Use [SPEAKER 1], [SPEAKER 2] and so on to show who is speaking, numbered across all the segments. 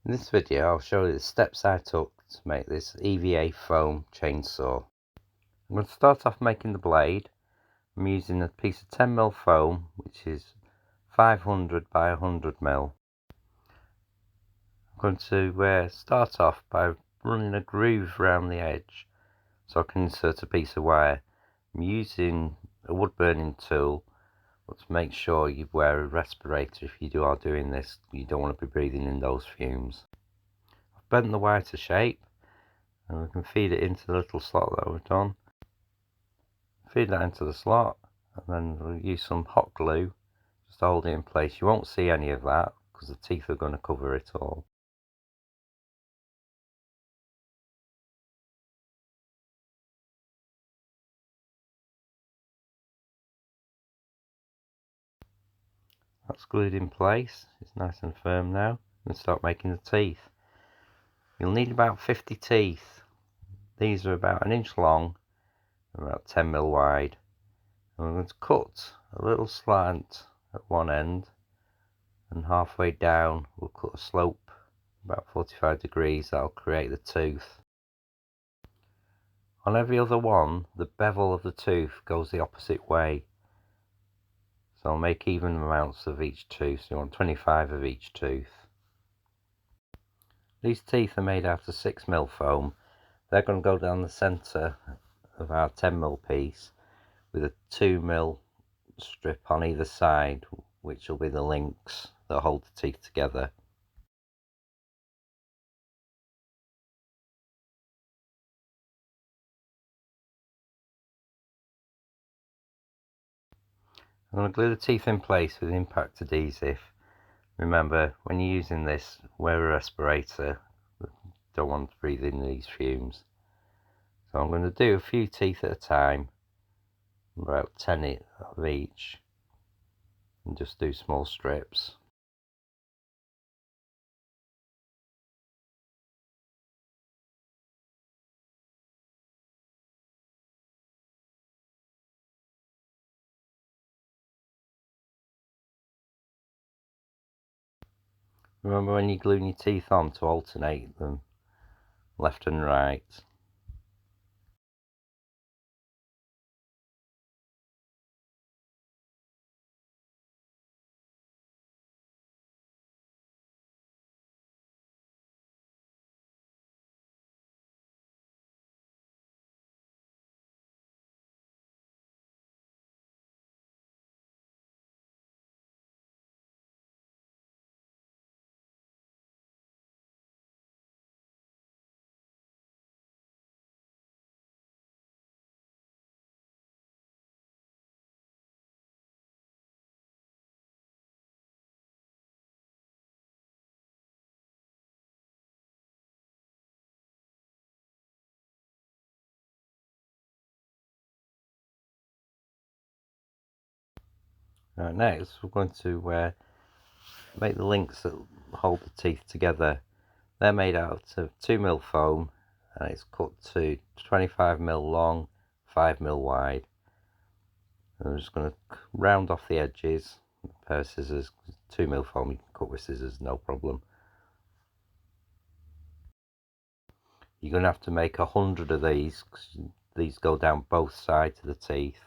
[SPEAKER 1] In this video I'll show you the steps I took to make this EVA foam chainsaw. I'm going to start off making the blade. I'm using a piece of 10mm foam, which is 500 by 100mm. I'm going to start off by running a groove around the edge so I can insert a piece of wire. I'm using a wood burning tool, but to make sure you wear a respirator if you are doing this. You don't want to be breathing in those fumes. I've bent the wire to shape, and we can feed it into the little slot that we've done. Feed that into the slot, and then we'll use some hot glue just to hold it in place. You won't see any of that because the teeth are going to cover it all. That's glued in place. It's nice and firm now. And start making the teeth. You'll need about 50 teeth. These are about 1 inch long and about 10mm wide. And we're going to cut a little slant at one end, and halfway down we'll cut a slope about 45 degrees. That'll create the tooth. On every other one, the bevel of the tooth goes the opposite way. So I'll make even amounts of each tooth. So you want 25 of each tooth. These teeth are made out of 6mm foam. They're going to go down the centre of our 10mm piece with a 2mm strip on either side, which will be the links that hold the teeth together. I'm going to glue the teeth in place with impact adhesive. Remember, when you're using this, wear a respirator. Don't want to breathe in these fumes. So I'm going to do a few teeth at a time, about 10 of each, and just do small strips. Remember, when you're gluing your teeth on, to alternate them left and right. Right, next we're going to make the links that hold the teeth together. They're made out of 2mm foam, and it's cut to 25mm long, 5mm wide. And I'm just going to round off the edges with a pair of scissors. 2mm foam, you can cut with scissors, no problem. You're going to have to make 100 of these, because these go down both sides of the teeth.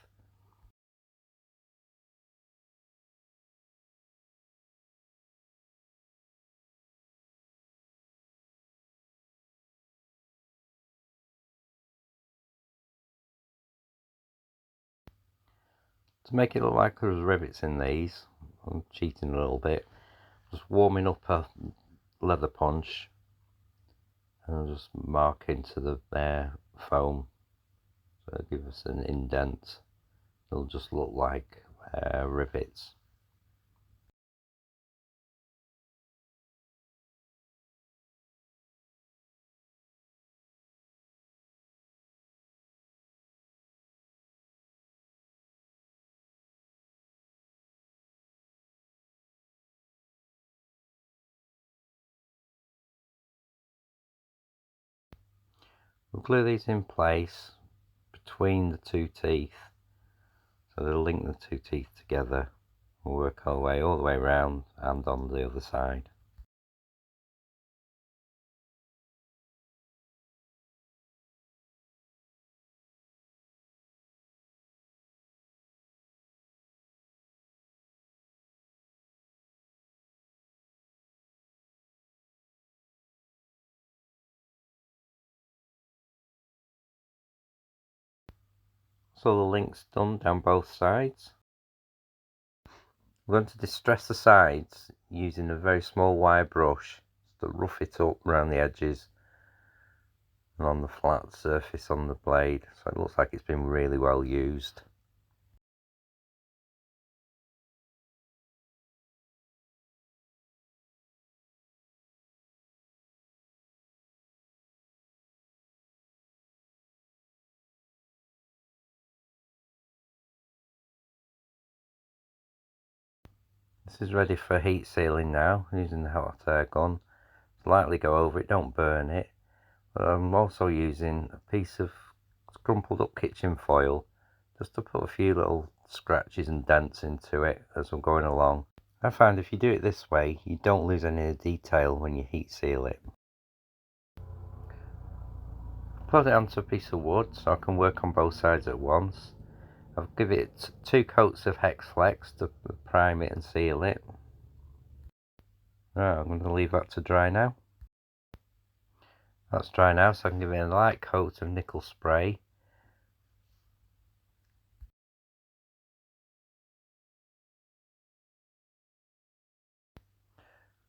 [SPEAKER 1] To make it look like there's rivets in these, I'm cheating a little bit, just warming up a leather punch, and I'll just mark into the foam, so it'll give us an indent. It'll just look like rivets. We'll glue these in place between the two teeth, so they'll link the two teeth together. We'll work our way all the way around and on the other side. all the links done down both sides. I'm going to distress the sides using a very small wire brush to rough it up around the edges and on the flat surface on the blade, so it looks like it's been really well used. This is ready for heat sealing now, using the hot air gun. Lightly go over it, don't burn it. But I'm also using a piece of crumpled up kitchen foil just to put a few little scratches and dents into it as I'm going along. I found if you do it this way, you don't lose any of the detail when you heat seal it. Put it onto a piece of wood so I can work on both sides at once. I'll give it 2 coats of hexflex to prime it and seal it. Right, I'm going to leave that to dry now. That's dry now, so I can give it a light coat of nickel spray.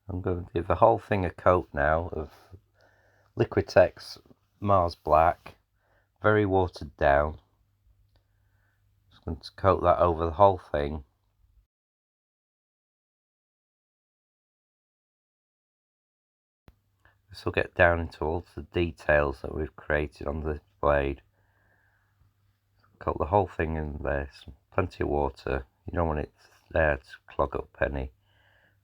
[SPEAKER 1] I'm going to give the whole thing a coat now of liquitex Mars Black, very watered down. Just going to coat that over the whole thing. This will get down into all the details that we've created on the blade. Coat the whole thing in there, plenty of water. You don't want it there to clog up any.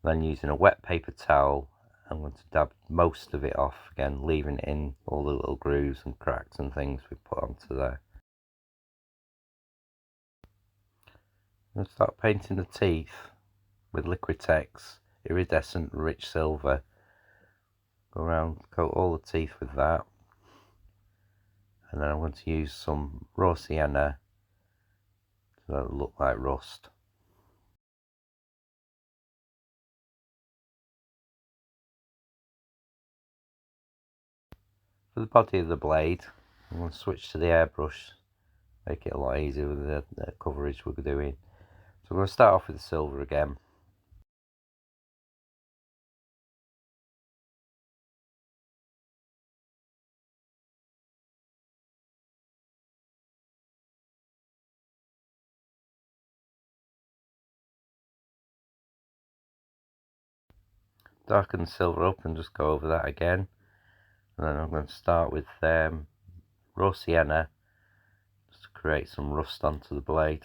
[SPEAKER 1] Then using a wet paper towel, I'm going to dab most of it off again, leaving it in all the little grooves and cracks and things we put onto there. I'm going to start painting the teeth with liquitex iridescent rich silver. Go around, coat all the teeth with that, and then I'm going to use some raw sienna to look like rust. For the body of the blade, I'm going to switch to the airbrush, make it a lot easier with the coverage we're doing. So I'm going to start off with the silver again. Darken the silver up and just go over that again. And then I'm going to start with raw sienna, just to create some rust onto the blade.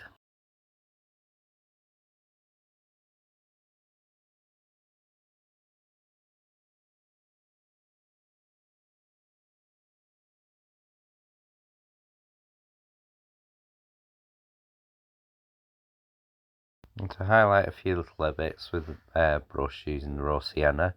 [SPEAKER 1] And to highlight a few little bits with the airbrush using the raw sienna.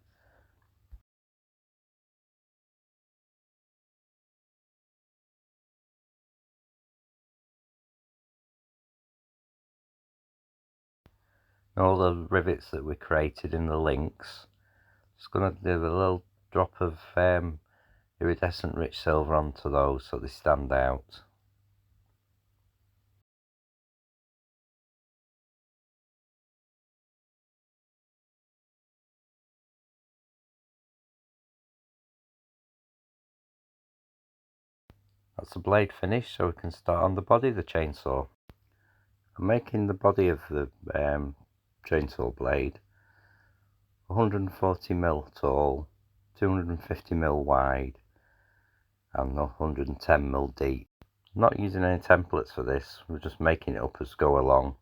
[SPEAKER 1] And all the rivets that we created in the links, just going to do a little drop of iridescent rich silver onto those so they stand out. That's the blade finished, so we can start on the body of the chainsaw. I'm making the body of the chainsaw blade 140mm tall, 250mm wide and 110mm deep. I'm not using any templates for this, we're just making it up as go along.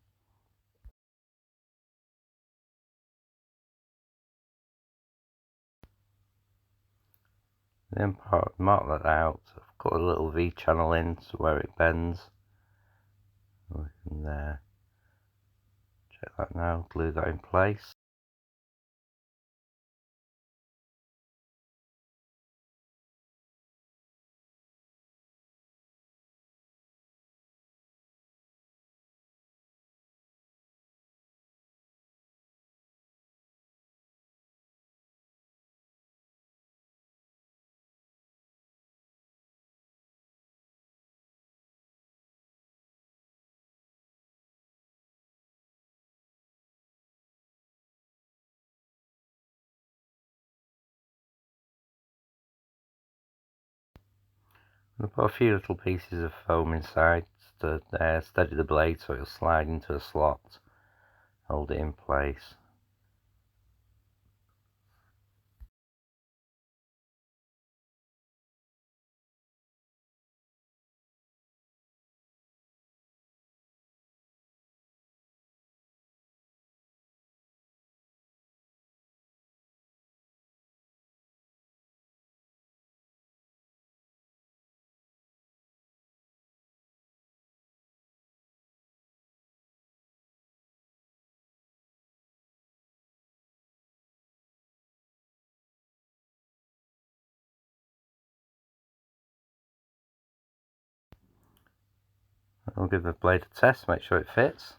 [SPEAKER 1] Then mark that out. I've cut a little V channel in to where it bends. We can check that now, glue that in place. I'll put a few little pieces of foam inside to steady the blade so it'll slide into a slot, hold it in place. I'll give the blade a test, make sure it fits.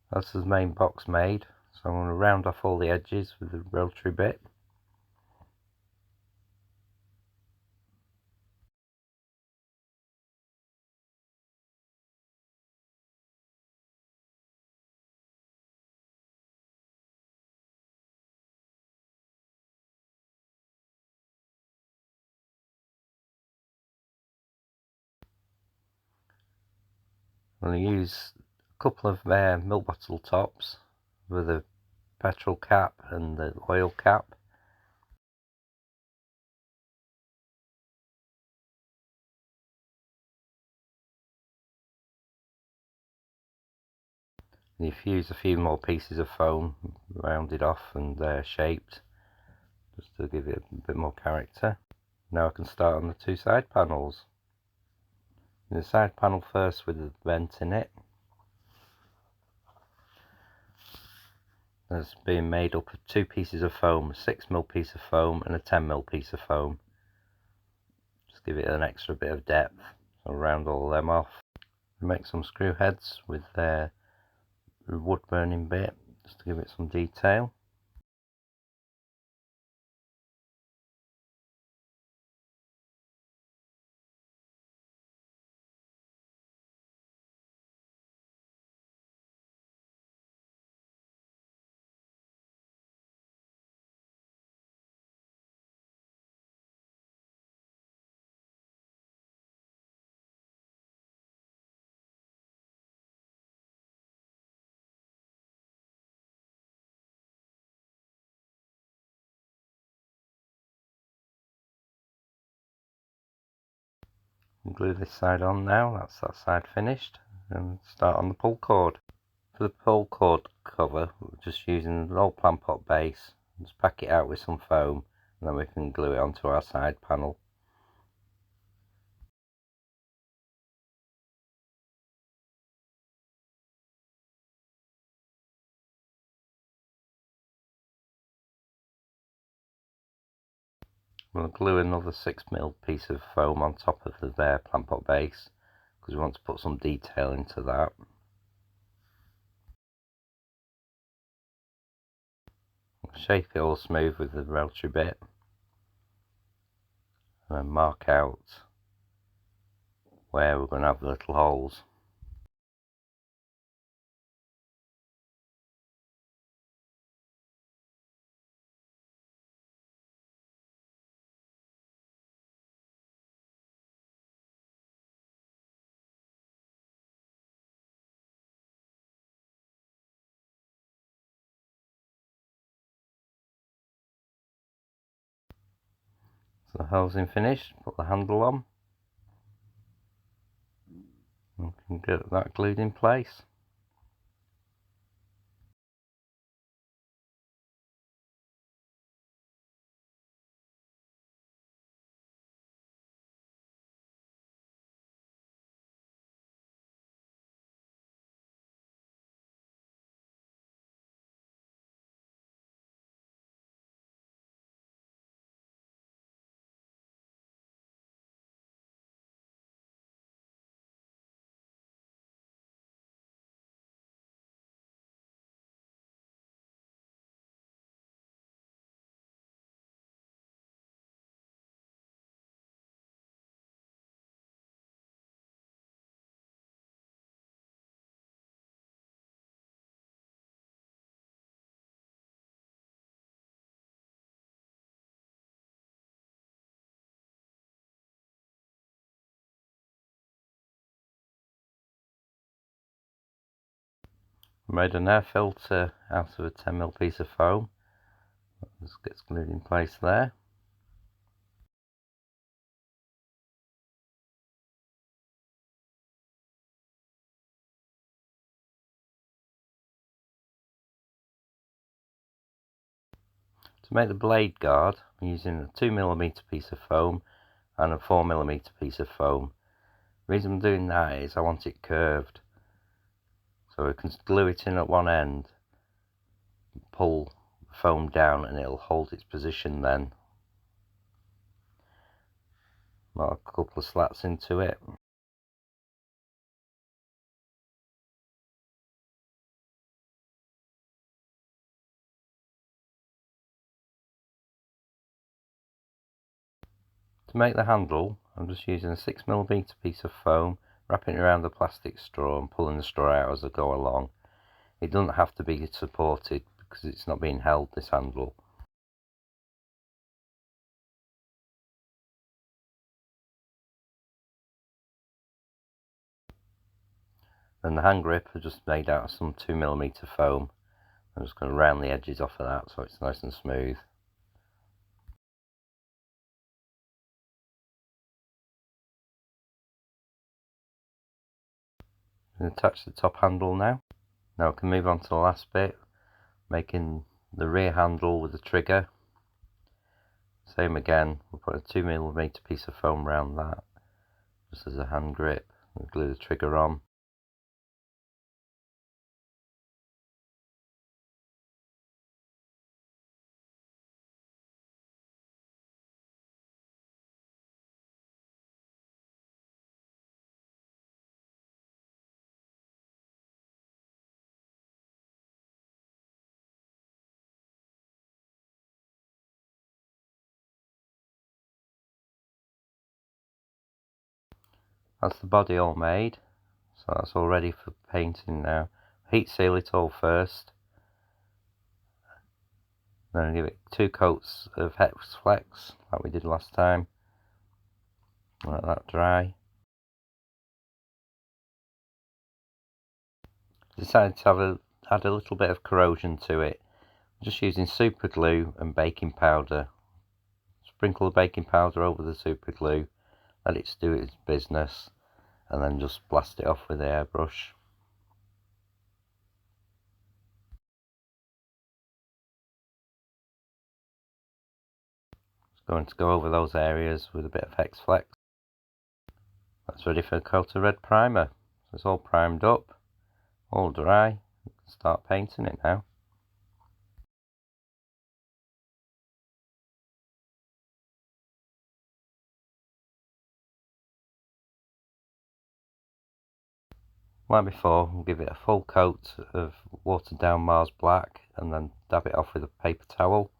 [SPEAKER 1] That's the main box made, so I'm going to round off all the edges with the rotary bit. I'm going to use a couple of milk bottle tops with a petrol cap and the oil cap. You fuse a few more pieces of foam, rounded off and shaped, just to give it a bit more character. Now I can start on the two side panels. The side panel first with the vent in it. That's being made up of two pieces of foam, a 6mm piece of foam and a 10mm piece of foam. Just give it an extra bit of depth. I'll round all of them off. Make some screw heads with their wood burning bit, just to give it some detail. Glue this side on now, that's that side finished, and start on the pull cord. For the pull cord cover, we're just using an old plant pot base, just pack it out with some foam, and then we can glue it onto our side panel. We'll glue another 6mm piece of foam on top of the bare plant pot base, because we want to put some detail into that. Shape it all smooth with the rotary bit, and then mark out where we're going to have the little holes. So the housing finished, put the handle on and can get that glued in place. I made an air filter out of a 10mm piece of foam. This gets glued in place there. To make the blade guard, I'm using a 2mm piece of foam and a 4mm piece of foam. The reason I'm doing that is I want it curved, so I can glue it in at one end, pull the foam down and it'll hold its position then. Mark a couple of slats into it. To make the handle, I'm just using a 6mm piece of foam, wrapping it around the plastic straw and pulling the straw out as I go along. It doesn't have to be supported because it's not being held, this handle. And the hand grip are just made out of some 2mm foam. I'm just going to round the edges off of that so it's nice and smooth. And attach the top handle now. Now I can move on to the last bit, making the rear handle with the trigger. Same again, we'll put a 2mm piece of foam around that, just as a hand grip, and glue the trigger on. That's the body all made, so that's all ready for painting now. Heat seal it all first, then give it 2 coats of hexflex like we did last time. Let that dry. Decided to add a little bit of corrosion to it, just using super glue and baking powder. Sprinkle the baking powder over the super glue, let it do its business, and then just blast it off with the airbrush. Just going to go over those areas with a bit of hexflex. That's ready for a coat of red primer. So it's all primed up, all dry. You can start painting it now. Like before, we'll give it a full coat of watered down Mars Black and then dab it off with a paper towel.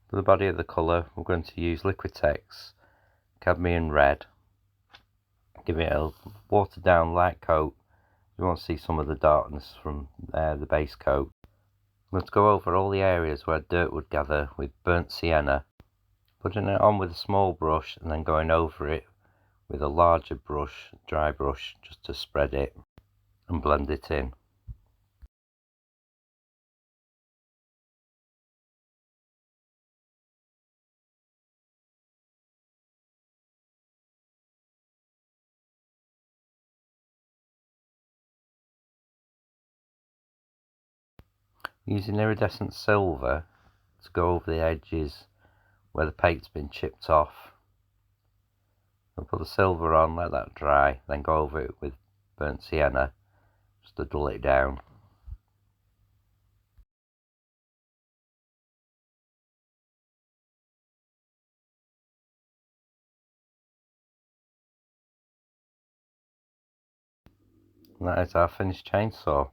[SPEAKER 1] For the body of the colour, we're going to use liquitex Cadmium Red. Give it a watered down light coat. You want to see some of the darkness from the base coat. Let's go over all the areas where dirt would gather with burnt sienna. Putting it on with a small brush and then going over it with a larger brush, dry brush, just to spread it and blend it in. using iridescent silver to go over the edges where the paint's been chipped off. I'll put the silver on, let that dry, then go over it with burnt sienna just to dull it down. And that is our finished chainsaw.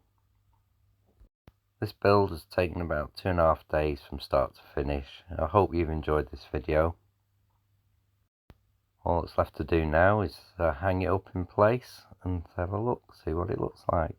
[SPEAKER 1] This build has taken about 2.5 days from start to finish. I hope you've enjoyed this video. All that's left to do now is hang it up in place and have a look, see what it looks like.